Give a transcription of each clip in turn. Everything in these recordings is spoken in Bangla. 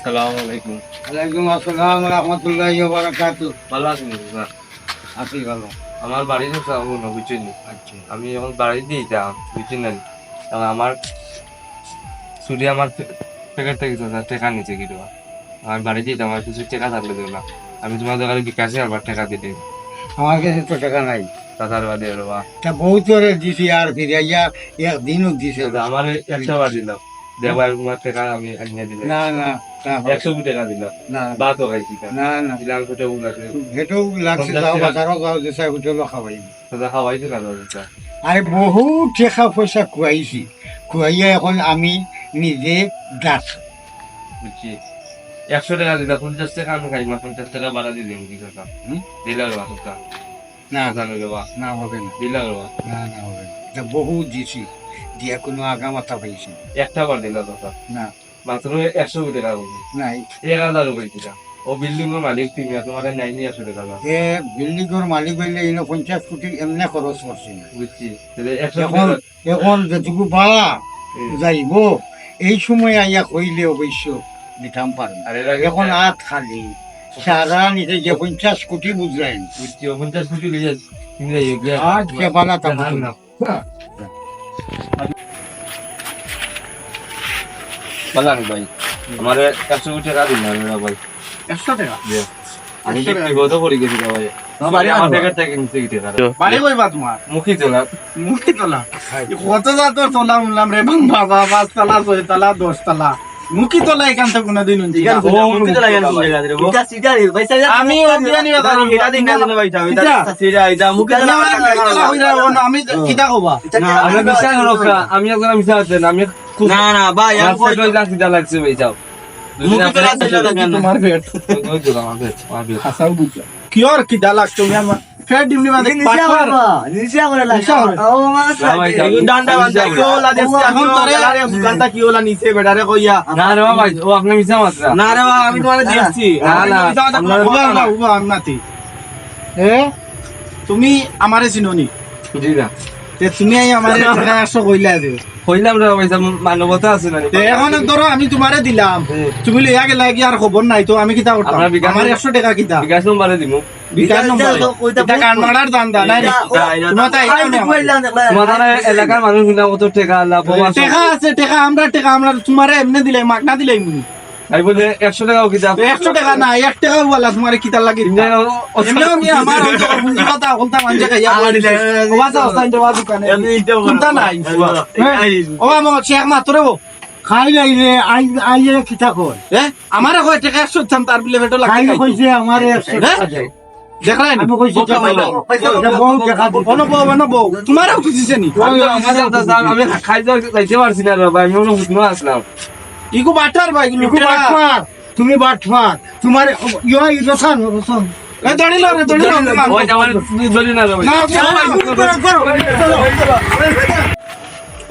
আসসালামু আলাইকুম। ওয়ালাইকুম আসসালাম রহমতুল্লাহি ওয়া বারাকাতুহু। ভালো আছেন স্যার? আছি ভালো। আমার বাড়ি তো বুঝছেন নি। আচ্ছা আমি এখন বাড়িতে যাই বুঝছেন না। আমার ছুটি আমার প্যাকেট থেকে টাকা নিচে কিছু আমি বাড়িতে যেতাম, আমার কিছু টাকা থাকলে দেবো না। আমি তোমার দোকানে বিকাশে আবার টাকা দিতে আমার কাছে তো টাকা নাই। টাকার বাদে বা তা বহুত করে দিছি আর ফিরাইয়া একদিনও দিছে না। আমার একটা বার দিলাম দেখো তোমার টাকা আমি আনিয়ে দিলাম। না না 100 টাকা দিলাম। না বাতও খাইছি না না দিলাম সেটা উলাকে হেঁটেও লাগছে তাও বাজারও গাও দেশে হোটেলও খাওয়াই। সেটা খাওয়াইছে না দাদা। আরে বহুত টাকা পয়সা খুয়াইছি, খুয়াইয়া এখন আমি নিজে গাছ বুঝছি 100 টাকা দিলাম, 50 টাকা আমি খাই না, 50 টাকা বাড়া দিয়ে দিন কি কথা দিলাম বাবা না জানো বাবা না হবে না, দিলাম বাবা না না হবে না। তা বহুত দিছি, দিয়া কোনো আগা মাথা পাইছি একটা বার দিলাম কথা না। মাত্র 100 টাকা বলছি নাই 1000 রুপিয়া দিলা। ও বিল্ডিং এর মালিক তুমি তোমার নাই নি 100 টাকা দাও। এ বিল্ডিং এর মালিক হইলে ইনো 50 কোটি এমনি খরচ করছি না। বুঝছি তাহলে 100 এখন টাকা এখন যেটুকু বাড়া যাইব এই সময় আইয়া কইলে অবশ্য দিতাম পারেন। আর এর আগে এখন হাত খালি সারা নিতে যে 50 কোটি বুঝলেন বুঝছি 50 কোটি লিয়ে তুমি যাই গিয়া আর যে বালা তা না, বুঝুন। না। বালান ভাই আমার 100 টাকা দিন না ভাই 100 টাকা জি। আমি কি বিপদ পড়ে গেছি রে ভাই। বাড়ি আমার আনবো। প্যাকেট থেকে নিচে গিয়ে টাকা বাড়ি কইবা তোমার মুখি তোলা মুখি তোলা কত যা তোর তোলা উনলাম রে বাবা 5 তলা 6 তলা 10 তলা মুখি তোলা এখান থেকে কোনদিন উনছি না। মুখি তোলা কেন কোন জায়গা রে এটা সিটা রে ভাই সাইজা আমি ওদিয়া নিবা জানি এটা দিন না ভাই এটা সিটা এটা মুখি তোলা আমি কিটা কবা আমি বিশ্বাস করো না, আমি একজন মিশা আছে না, আমি খুব না না ভাই আমি আমার ফটো লাগছে যা লাগছে ভাই যাও মুখি তোলা সিটা কেন তোমার পেট ওই তো আমার হাসাও বুঝা কি আর কিটা লাগতো আমি ফের ডিমনি মাঝে নিচা করবা নিচা করে লাগা ও মাসা ডান্ডা বান্দা কি ওলা দেশে এখন তোরে আরে দোকানটা কি ওলা নিচে বেডারে কইয়া না রে ভাই ও আপনি মিশা মাত্রা না রে বাবা আমি তোমারে দিচ্ছি না, আমনাতি এ তুমি আমারে চিনোনি জি না তে তুমি আই আমারে 100 কইলা দিও কইলাম রে ভাই মানবতা আছে না তে এখন ধরো আমি তোমারে দিলাম তুমি লইয়া গেলা কি আর খবর নাই তো আমি কিতা করতাম আপনার বিকাশ- আমার 100 টাকা কিতা বিকাশ নম্বরে দিমু বিকাশ নম্বর এটা কানমারার দান্দা নাই রে তোমার তাই তোমার দ্বারা এলাকার মানুষ গুলা কত টাকা লাভ টাকা আছে টাকা আমরা তোমারে এমনি দিলাই মাগনা দিলাই মুনি আমি বলে 100 টাকাও কি যাবে 100 টাকা না 1 টাকা বলা তোমারে কিতা লাগি এমনি আমি আমার পুঁজি কথা বলতাম আনজে খাইয়া ওয়াজা ওস্তান দেওয়া দোকানে কোনটা নাই ও আমার শেখ মাত্র খাই নাই রে আই কিতা কই আমারে কয় টাকা 100 চাম তার বিলে ভেটো লাগি কইছে আমারে 100 টাকা দেয় দেখলেন আমি কইছি বহুত টাকা বউ তোমারও খুঁজিছে নি আমি খাই যাইতে পারছি না রে ভাই, আমি মনে বুঝতে আসলাম ইগো বাটার ভাই ইগো বাটফার তুমি বাটফার তোমার ইয়া রসন এ দড়িলো রে ওই আমার তুমি বলি না রে ভাই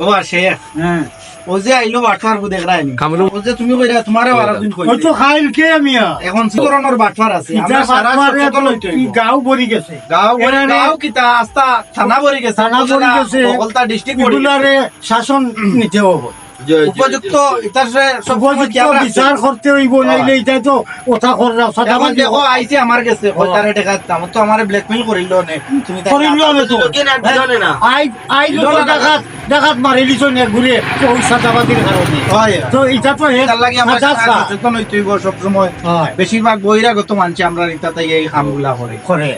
ও শেখ হ্যাঁ ও যে আইলো বাটফার কো দেখ রাইনি কামরু ও যে তুমি কইরা তোমারে 12 দিন কই তো খাইল কে মিয়া এখন সিকরণর বাটফার আছে আমরা সারা সচেতন হইতে গাও ভরি গেছে গাঁও কিতা আস্তা থানা ভরি গেছে থানা ভরি গেছে। সকলতা ডিস্ট্রিক্ট ভরি গেছে। এগুলারে শাসন নিতে হবে উপযুক্ত ইতারে সব উপযুক্ত বিচার করতে হইব নাইলে এটা তো কথা কররা এখন সাদাবাজি দেখো আইছে আমার কাছে কয়টারে টাকা দাম তো আমারে ব্ল্যাকমেইল করিল নে তুমি তাই করিল না তো জানে না আই আই লোক ডাকাত মারিলিছ নে ঘুরে ওই সাদাবাজির কারণে হয় তো এটা তো তার লাগি আমরা সচেতন হইতে হইব সব সময় হয় বেশিরভাগ বহিরাগত মানুষ আমরা ইতা তাই এই কামগুলা করে করে